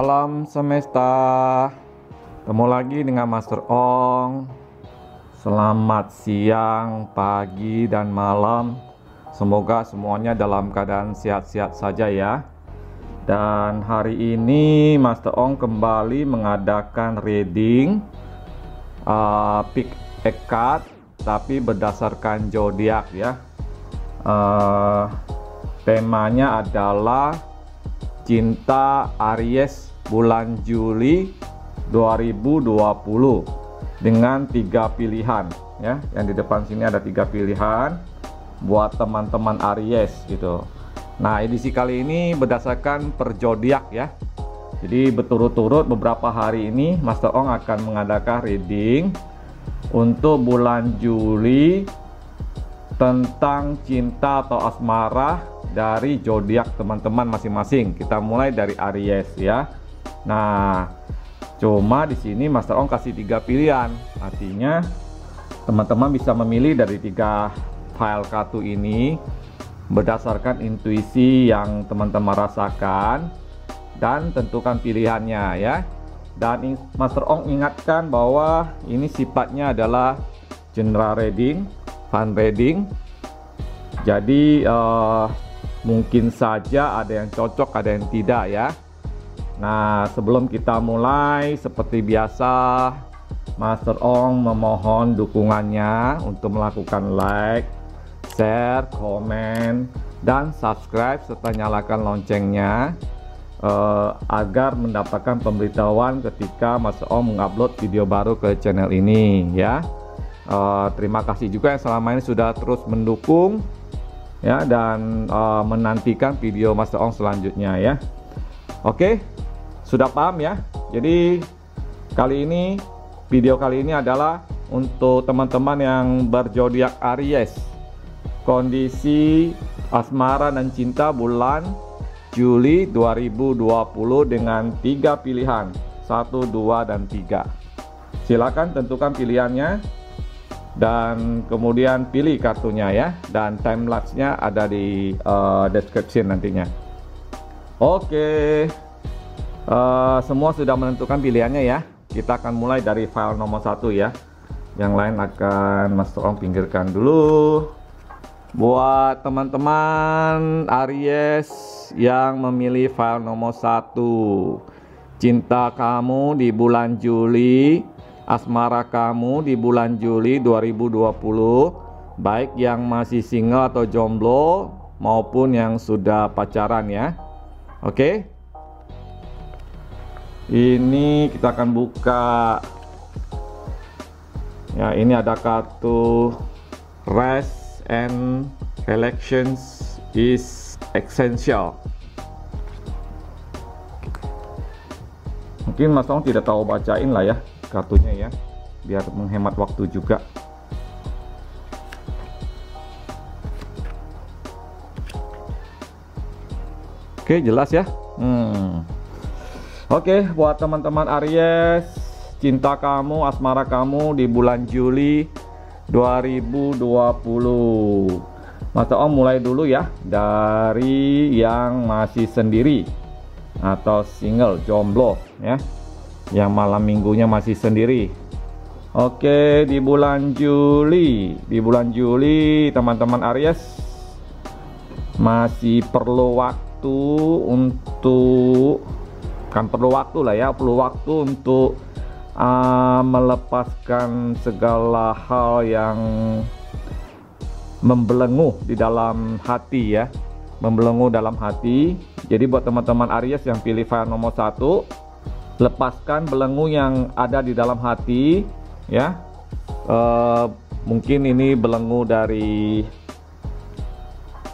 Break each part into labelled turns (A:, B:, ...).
A: Salam semesta. Ketemu lagi dengan Master Ong. Selamat siang, pagi, dan malam. Semoga semuanya dalam keadaan sehat-sehat saja ya. Dan hari ini Master Ong kembali mengadakan reading pick a card, tapi berdasarkan zodiak ya. Temanya adalah cinta Aries bulan Juli 2020 dengan 3 pilihan ya. Yang di depan sini ada 3 pilihan buat teman-teman Aries gitu. Nah, edisi kali ini berdasarkan per zodiak ya. Jadi berturut-turut beberapa hari ini Master Ong akan mengadakan reading untuk bulan Juli tentang cinta atau asmara dari zodiak teman-teman masing-masing. Kita mulai dari Aries ya. Nah, cuma di sini Master Ong kasih 3 pilihan. Artinya teman-teman bisa memilih dari 3 file kartu ini berdasarkan intuisi yang teman-teman rasakan dan tentukan pilihannya ya. Dan Master Ong ingatkan bahwa ini sifatnya adalah general reading, fun reading. Jadi mungkin saja ada yang cocok, ada yang tidak ya. Nah, sebelum kita mulai, seperti biasa Master Ong memohon dukungannya untuk melakukan like, share, komen, dan subscribe serta nyalakan loncengnya agar mendapatkan pemberitahuan ketika Master Ong mengupload video baru ke channel ini ya. Terima kasih juga yang selama ini sudah terus mendukung ya, dan menantikan video Master Ong selanjutnya ya. Oke, sudah paham ya? Jadi video kali ini adalah untuk teman-teman yang berzodiak Aries, kondisi asmara dan cinta bulan Juli 2020 dengan 3 pilihan 1, 2, dan 3. Silakan tentukan pilihannya dan kemudian pilih kartunya ya, dan time lapse-nya ada di description nantinya. Oke, semua sudah menentukan pilihannya ya. Kita akan mulai dari file nomor 1 ya. Yang lain akan Master Ong pinggirkan dulu. Buat teman-teman Aries yang memilih file nomor 1, cinta kamu di bulan Juli, asmara kamu di bulan Juli 2020, baik yang masih single atau jomblo maupun yang sudah pacaran ya. Oke, ini kita akan buka ya. Ini ada kartu rest and elections is essential. Mungkin Mas Ong tidak tahu bacain lah ya kartunya ya, biar menghemat waktu juga. Oke, jelas ya. Oke, buat teman-teman Aries, cinta kamu, asmara kamu di bulan Juli 2020. Master Ong mulai dulu ya dari yang masih sendiri atau single, jomblo ya, yang malam minggunya masih sendiri. Oke, di bulan Juli teman-teman Aries masih perlu waktu untuk, kan perlu waktu lah ya, perlu waktu untuk melepaskan segala hal yang membelenggu di dalam hati ya, membelenggu dalam hati. Jadi buat teman-teman Aries yang pilih file nomor 1, lepaskan belenggu yang ada di dalam hati ya. Mungkin ini belenggu dari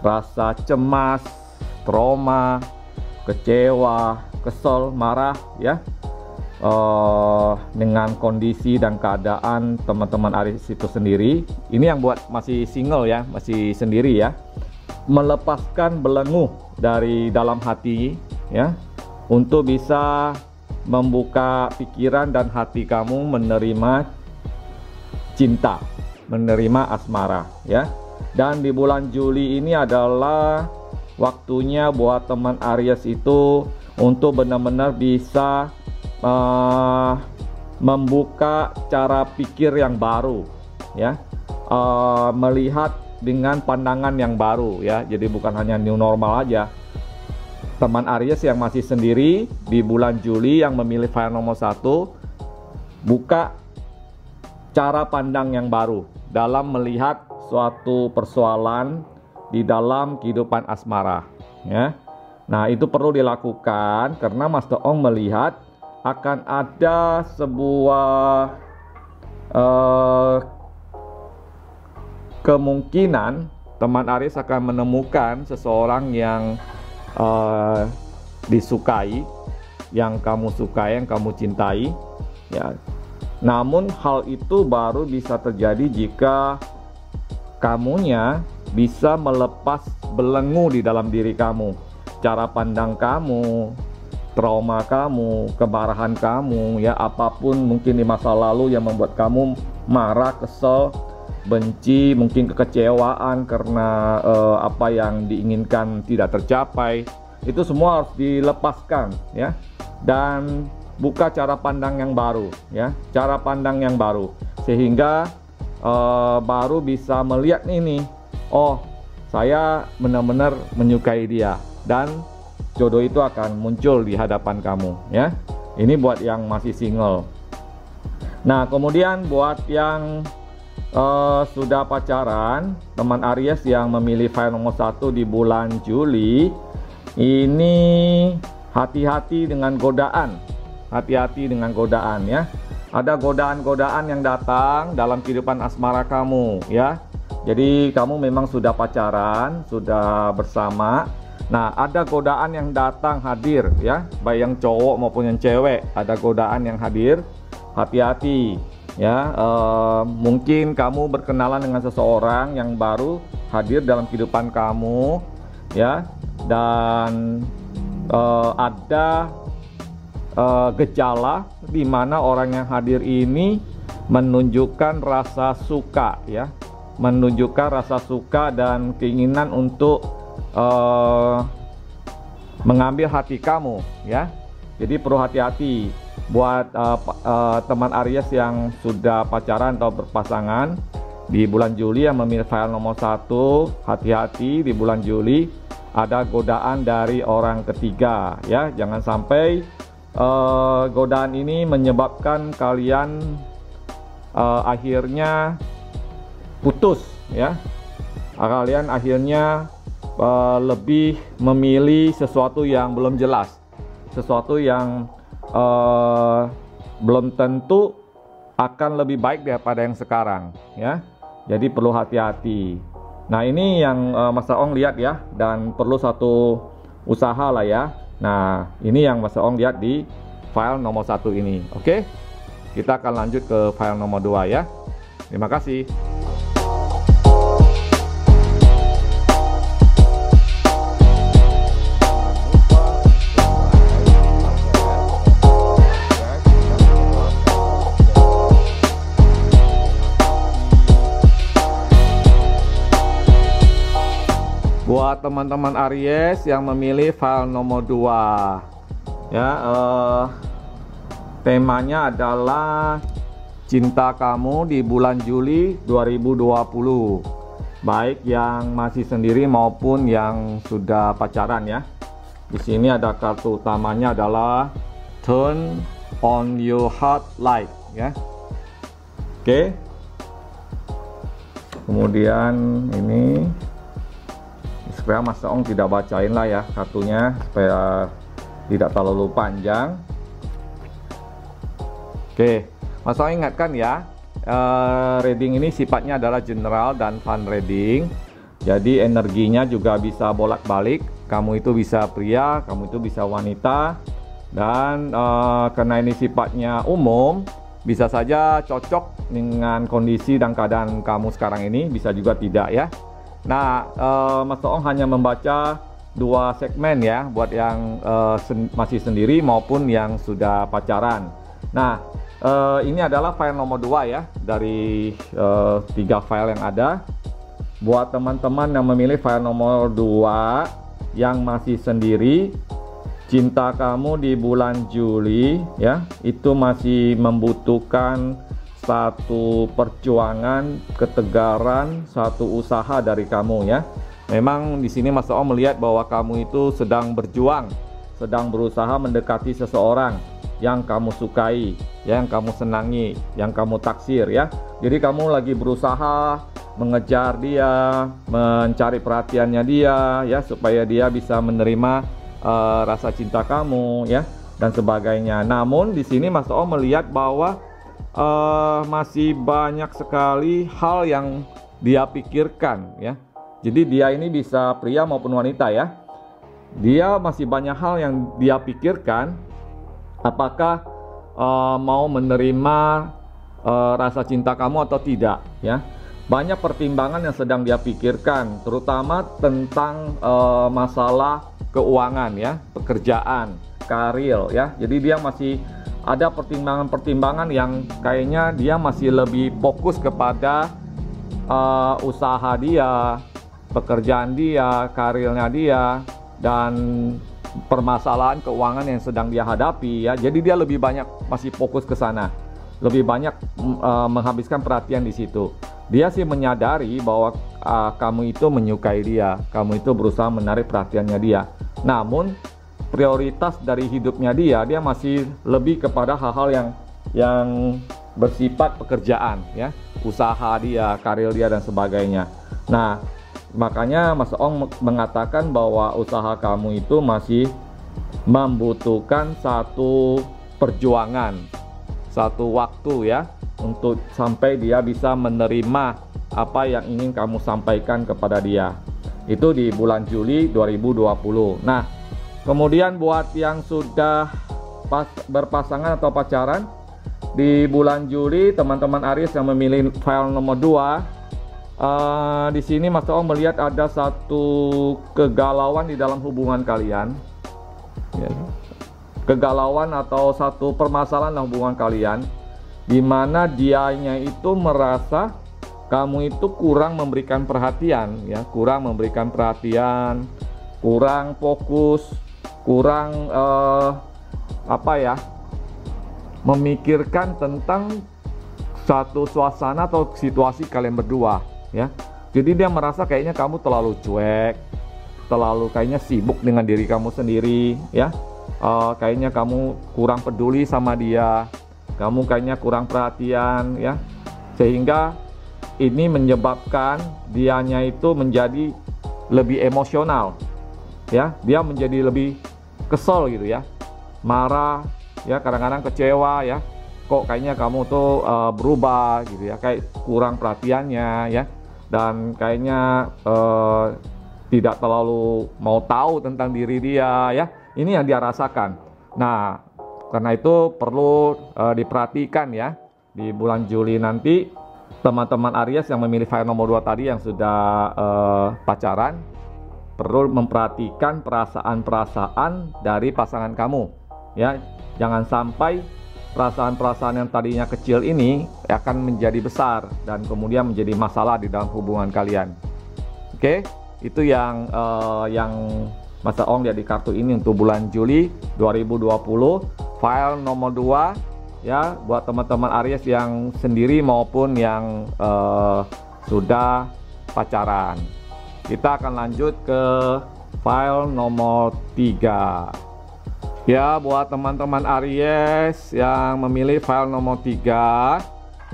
A: rasa cemas, trauma, kecewa, kesel, marah ya, dengan kondisi dan keadaan teman-teman Aries itu sendiri. Ini yang buat masih single ya, masih sendiri ya. Melepaskan belenggu dari dalam hati ya, untuk bisa membuka pikiran dan hati kamu menerima cinta, menerima asmara ya. Dan di bulan Juli ini adalah waktunya buat teman Aries itu untuk benar-benar bisa membuka cara pikir yang baru, ya, melihat dengan pandangan yang baru, ya. Jadi bukan hanya new normal aja. Teman Aries yang masih sendiri di bulan Juli yang memilih file nomor 1, buka cara pandang yang baru dalam melihat suatu persoalan di dalam kehidupan asmara, ya. Nah, itu perlu dilakukan karena Master Ong melihat akan ada sebuah kemungkinan teman Aries akan menemukan seseorang yang disukai, yang kamu sukai, yang kamu cintai, ya. Namun hal itu baru bisa terjadi jika kamunya bisa melepas belenggu di dalam diri kamu, cara pandang kamu, trauma kamu, kemarahan kamu, ya, apapun mungkin di masa lalu yang membuat kamu marah, kesel, benci, mungkin kekecewaan karena apa yang diinginkan tidak tercapai. Itu semua harus dilepaskan, ya, dan buka cara pandang yang baru, ya, cara pandang yang baru, sehingga baru bisa melihat ini, oh, saya benar-benar menyukai dia, dan jodoh itu akan muncul di hadapan kamu, ya. Ini buat yang masih single. Nah, kemudian buat yang sudah pacaran, teman Aries yang memilih file nomor 1 di bulan Juli, ini hati-hati dengan godaan. Hati-hati dengan godaan, ya. Ada godaan-godaan yang datang dalam kehidupan asmara kamu, ya. Jadi kamu memang sudah pacaran, sudah bersama. Nah, ada godaan yang datang hadir, ya, baik yang cowok maupun yang cewek. Ada godaan yang hadir. Hati-hati, ya. Mungkin kamu berkenalan dengan seseorang yang baru hadir dalam kehidupan kamu, ya, dan ada gejala di mana orang yang hadir ini menunjukkan rasa suka, ya, menunjukkan rasa suka dan keinginan untuk mengambil hati kamu, ya. Jadi perlu hati-hati buat teman Aries yang sudah pacaran atau berpasangan di bulan Juli yang memilih file nomor 1. Hati-hati, di bulan Juli ada godaan dari orang ketiga, ya. Jangan sampai godaan ini menyebabkan kalian akhirnya putus, ya. Kalian akhirnya lebih memilih sesuatu yang belum jelas, sesuatu yang belum tentu akan lebih baik daripada yang sekarang, ya. Jadi perlu hati-hati. Nah, ini yang Master Ong lihat, ya, dan perlu satu usaha lah, ya. Nah, ini yang Master Ong lihat di file nomor 1 ini. Oke, kita akan lanjut ke file nomor 2, ya. Terima kasih. Buat teman-teman Aries yang memilih file nomor 2, ya, temanya adalah cinta kamu di bulan Juli 2020, baik yang masih sendiri maupun yang sudah pacaran, ya. Di sini ada kartu utamanya adalah Turn on your heart light, ya. Oke. Kemudian ini supaya Mas Ong tidak bacain lah, ya, kartunya supaya tidak terlalu panjang. Oke, Mas Ong ingatkan, ya, reading ini sifatnya adalah general dan fun reading. Jadi energinya juga bisa bolak-balik. Kamu itu bisa pria, kamu itu bisa wanita, dan karena ini sifatnya umum, bisa saja cocok dengan kondisi dan keadaan kamu sekarang ini, bisa juga tidak, ya. Nah, Mas Ong hanya membaca 2 segmen, ya, buat yang masih sendiri maupun yang sudah pacaran. Nah, ini adalah file nomor 2, ya, dari 3 file yang ada. Buat teman-teman yang memilih file nomor 2 yang masih sendiri, cinta kamu di bulan Juli ya, itu masih membutuhkan satu perjuangan, ketegaran, satu usaha dari kamu ya. Memang di sini Mas Om melihat bahwa kamu itu sedang berjuang, sedang berusaha mendekati seseorang yang kamu sukai, ya, yang kamu senangi, yang kamu taksir ya. Jadi kamu lagi berusaha mengejar dia, mencari perhatiannya dia ya, supaya dia bisa menerima rasa cinta kamu ya dan sebagainya. Namun di sini Mas Om melihat bahwa masih banyak sekali hal yang dia pikirkan ya. Jadi dia ini bisa pria maupun wanita ya. Dia masih banyak hal yang dia pikirkan, apakah mau menerima rasa cinta kamu atau tidak ya. Banyak pertimbangan yang sedang dia pikirkan, terutama tentang masalah keuangan ya, pekerjaan, karir ya. Jadi dia masih ada pertimbangan-pertimbangan yang kayaknya dia masih lebih fokus kepada usaha dia, pekerjaan dia, karirnya dia, dan permasalahan keuangan yang sedang dia hadapi ya. Jadi dia lebih banyak masih fokus ke sana, lebih banyak menghabiskan perhatian di situ. Dia sih menyadari bahwa kamu itu menyukai dia, kamu itu berusaha menarik perhatiannya dia. Namun prioritas dari hidupnya dia masih lebih kepada hal-hal yang bersifat pekerjaan ya, usaha dia, karir dia dan sebagainya. Nah, makanya Mas Ong mengatakan bahwa usaha kamu itu masih membutuhkan satu perjuangan, satu waktu ya, untuk sampai dia bisa menerima apa yang ingin kamu sampaikan kepada dia. Itu di bulan Juli 2020. Nah, kemudian buat yang sudah berpasangan atau pacaran, di bulan Juli teman-teman Aries yang memilih file nomor 2, di sini Mas Ong melihat ada satu kegalauan di dalam hubungan kalian ya. Kegalauan atau satu permasalahan dalam hubungan kalian, di mana dianya itu merasa kamu itu kurang memberikan perhatian ya, kurang memberikan perhatian, kurang fokus, kurang memikirkan tentang satu suasana atau situasi kalian berdua ya. Jadi dia merasa kayaknya kamu terlalu cuek, terlalu kayaknya sibuk dengan diri kamu sendiri ya. Kayaknya kamu kurang peduli sama dia, kamu kayaknya kurang perhatian ya, sehingga ini menyebabkan dianya itu menjadi lebih emosional ya. Dia menjadi lebih kesel gitu ya, marah ya, kadang-kadang kecewa ya, kok kayaknya kamu tuh berubah gitu ya, kayak kurang perhatiannya ya, dan kayaknya tidak terlalu mau tahu tentang diri dia ya. Ini yang dia rasakan. Nah, karena itu perlu diperhatikan ya. Di bulan Juli nanti teman-teman Aries yang memilih file nomor 2 tadi yang sudah pacaran, perlu memperhatikan perasaan-perasaan dari pasangan kamu ya. Jangan sampai perasaan-perasaan yang tadinya kecil ini akan menjadi besar dan kemudian menjadi masalah di dalam hubungan kalian. Oke, itu yang Mas Ong lihat di kartu ini untuk bulan Juli 2020, file nomor 2 ya, buat teman-teman Aries yang sendiri maupun yang sudah pacaran. Kita akan lanjut ke file nomor 3 ya, buat teman-teman Aries yang memilih file nomor 3,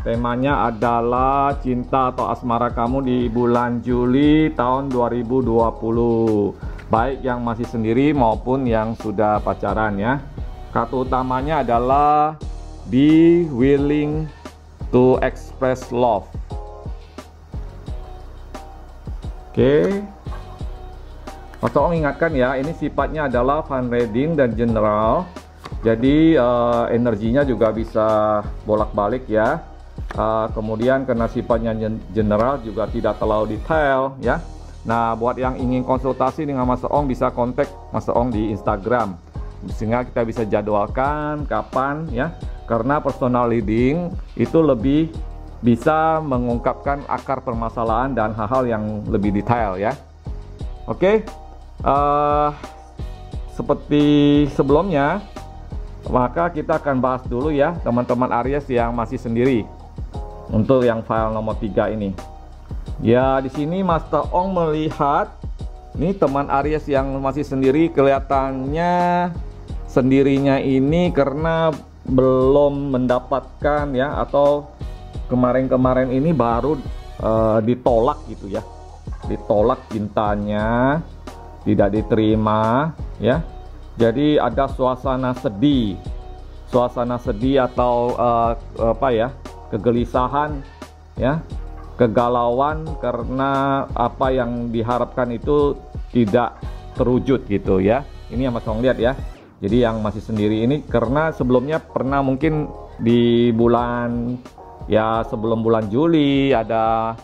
A: temanya adalah cinta atau asmara kamu di bulan Juli tahun 2020, baik yang masih sendiri maupun yang sudah pacaran ya. Kartu utamanya adalah be willing to express love. Oke, Mas Ong ingatkan ya, ini sifatnya adalah fun reading dan general, jadi energinya juga bisa bolak-balik ya. Kemudian karena sifatnya general juga tidak terlalu detail ya. Nah, buat yang ingin konsultasi dengan Mas Ong bisa kontak Mas Ong di Instagram, sehingga kita bisa jadwalkan kapan ya. Karena personal reading itu lebih bisa mengungkapkan akar permasalahan dan hal-hal yang lebih detail ya. Oke, seperti sebelumnya, maka kita akan bahas dulu ya teman-teman Aries yang masih sendiri untuk yang file nomor 3 ini. Ya, di sini Master Ong melihat ini teman Aries yang masih sendiri, kelihatannya sendirinya ini karena belum mendapatkan ya, atau kemarin-kemarin ini baru ditolak gitu ya, ditolak cintanya, tidak diterima ya. Jadi ada suasana sedih atau apa ya, kegelisahan ya, kegalauan karena apa yang diharapkan itu tidak terwujud gitu ya. Ini yang Mas Ong lihat ya. Jadi yang masih sendiri ini karena sebelumnya pernah mungkin di bulan ya, sebelum bulan Juli ada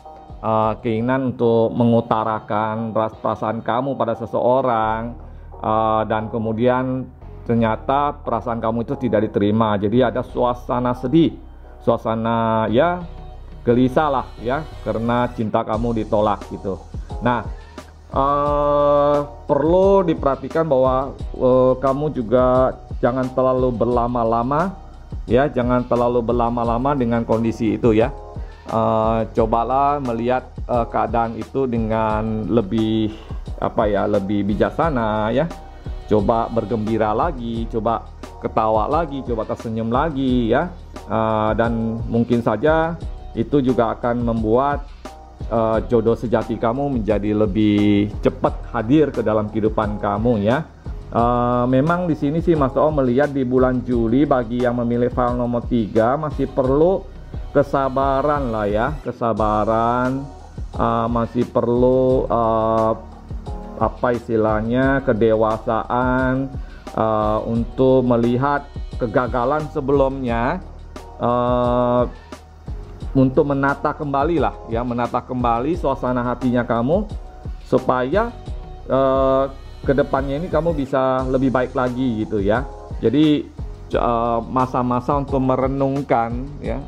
A: keinginan untuk mengutarakan perasaan kamu pada seseorang, dan kemudian ternyata perasaan kamu itu tidak diterima. Jadi ada suasana sedih, suasana ya gelisah lah ya, karena cinta kamu ditolak gitu. Nah, perlu diperhatikan bahwa kamu juga jangan terlalu berlama-lama ya, jangan terlalu berlama-lama dengan kondisi itu ya. Cobalah melihat keadaan itu dengan lebih apa ya, lebih bijaksana ya. Coba bergembira lagi, coba ketawa lagi, coba tersenyum lagi ya. Dan mungkin saja itu juga akan membuat jodoh sejati kamu menjadi lebih cepat hadir ke dalam kehidupan kamu ya. Memang di sini sih Mas Ong melihat di bulan Juli bagi yang memilih file nomor 3 masih perlu kesabaran lah ya, kesabaran, masih perlu apa istilahnya, kedewasaan untuk melihat kegagalan sebelumnya, untuk menata kembali lah ya, menata kembali suasana hatinya kamu supaya kedepannya ini kamu bisa lebih baik lagi gitu ya. Jadi masa-masa untuk merenungkan ya,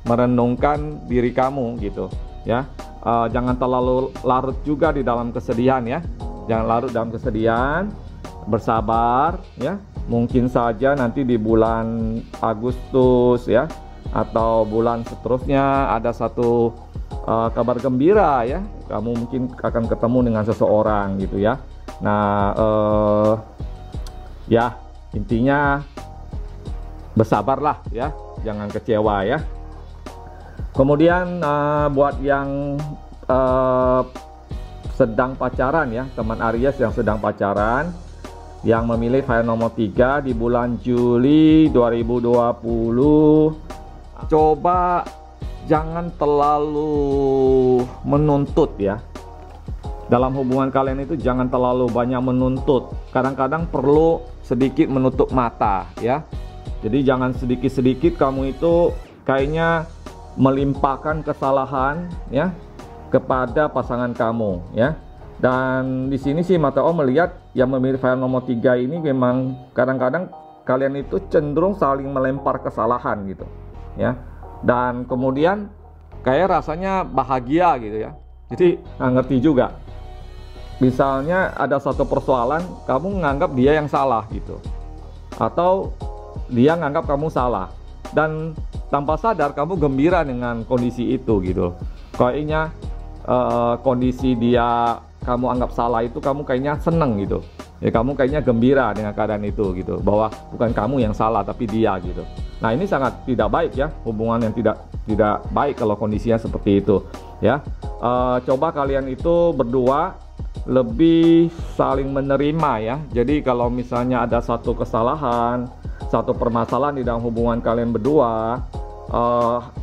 A: merenungkan diri kamu gitu ya. Jangan terlalu larut juga di dalam kesedihan ya, jangan larut dalam kesedihan, bersabar ya. Mungkin saja nanti di bulan Agustus ya, atau bulan seterusnya ada satu kabar gembira ya, kamu mungkin akan ketemu dengan seseorang gitu ya. Nah, ya intinya bersabarlah ya, jangan kecewa ya. Kemudian buat yang sedang pacaran ya, teman Aries yang sedang pacaran, yang memilih file nomor 3 di bulan Juli 2020, coba jangan terlalu menuntut ya. Dalam hubungan kalian itu jangan terlalu banyak menuntut. Kadang-kadang perlu sedikit menutup mata ya. Jadi jangan sedikit-sedikit kamu itu kayaknya melimpahkan kesalahan ya kepada pasangan kamu ya. Dan di sini sih Mata Om melihat yang memilih file nomor 3 ini memang kadang-kadang kalian itu cenderung saling melempar kesalahan gitu ya, dan kemudian kayak rasanya bahagia gitu ya. Jadi nggak ngerti juga, misalnya ada satu persoalan kamu nganggap dia yang salah gitu, atau dia nganggap kamu salah, dan tanpa sadar kamu gembira dengan kondisi itu gitu. Kayaknya kondisi dia kamu anggap salah itu kamu kayaknya seneng gitu ya, kamu kayaknya gembira dengan keadaan itu gitu, bahwa bukan kamu yang salah tapi dia gitu. Nah, ini sangat tidak baik ya, hubungan yang tidak baik kalau kondisinya seperti itu ya. Coba kalian itu berdua lebih saling menerima ya. Jadi kalau misalnya ada satu kesalahan, satu permasalahan di dalam hubungan kalian berdua,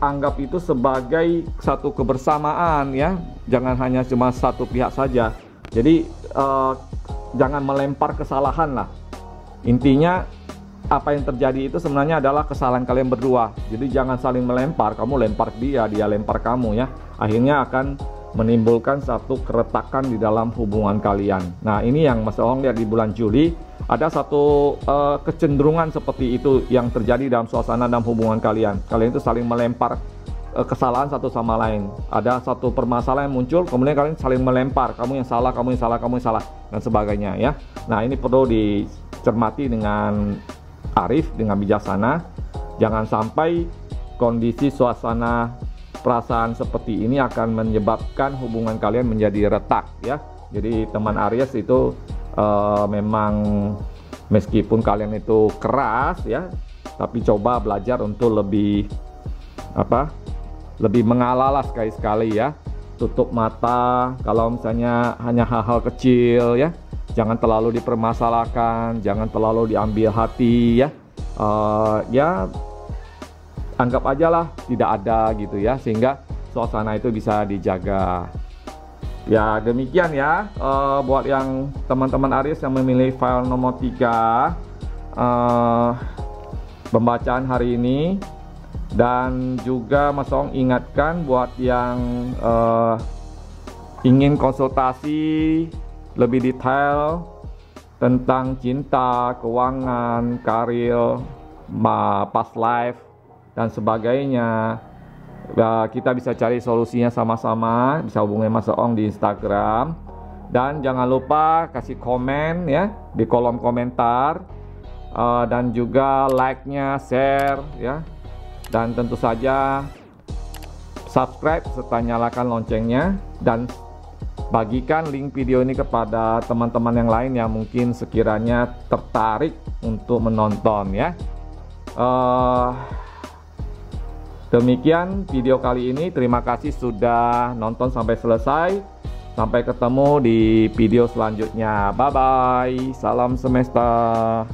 A: anggap itu sebagai satu kebersamaan ya, jangan hanya cuma satu pihak saja. Jadi jangan melempar kesalahan lah. Intinya apa yang terjadi itu sebenarnya adalah kesalahan kalian berdua. Jadi jangan saling melempar, kamu lempar dia, dia lempar kamu ya. Akhirnya akan menimbulkan satu keretakan di dalam hubungan kalian. Nah, ini yang Mas Ong lihat di bulan Juli, ada satu kecenderungan seperti itu yang terjadi dalam suasana dalam hubungan kalian. Kalian itu saling melempar kesalahan satu sama lain. Ada satu permasalahan yang muncul, kemudian kalian saling melempar, kamu yang salah, kamu yang salah, kamu yang salah, dan sebagainya ya. Nah, ini perlu cermati dengan arif, dengan bijaksana. Jangan sampai kondisi suasana perasaan seperti ini akan menyebabkan hubungan kalian menjadi retak ya. Jadi teman Aries itu memang meskipun kalian itu keras ya, tapi coba belajar untuk lebih lebih mengalah sekali-sekali ya. Tutup mata kalau misalnya hanya hal-hal kecil ya, jangan terlalu dipermasalahkan, jangan terlalu diambil hati ya. Ya anggap aja lah tidak ada gitu ya, sehingga suasana itu bisa dijaga. Ya demikian ya, buat yang teman-teman Aries yang memilih file nomor 3 pembacaan hari ini. Dan juga Mas Ong ingatkan buat yang ingin konsultasi lebih detail tentang cinta, keuangan, karir, past life dan sebagainya, kita bisa cari solusinya sama-sama. Bisa hubungi Mas Ong di Instagram. Dan jangan lupa kasih komen ya di kolom komentar, dan juga like-nya, share ya. Dan tentu saja subscribe serta nyalakan loncengnya, dan bagikan link video ini kepada teman-teman yang lain yang mungkin sekiranya tertarik untuk menonton ya. Demikian video kali ini, terima kasih sudah nonton sampai selesai. Sampai ketemu di video selanjutnya. Bye bye, salam semesta.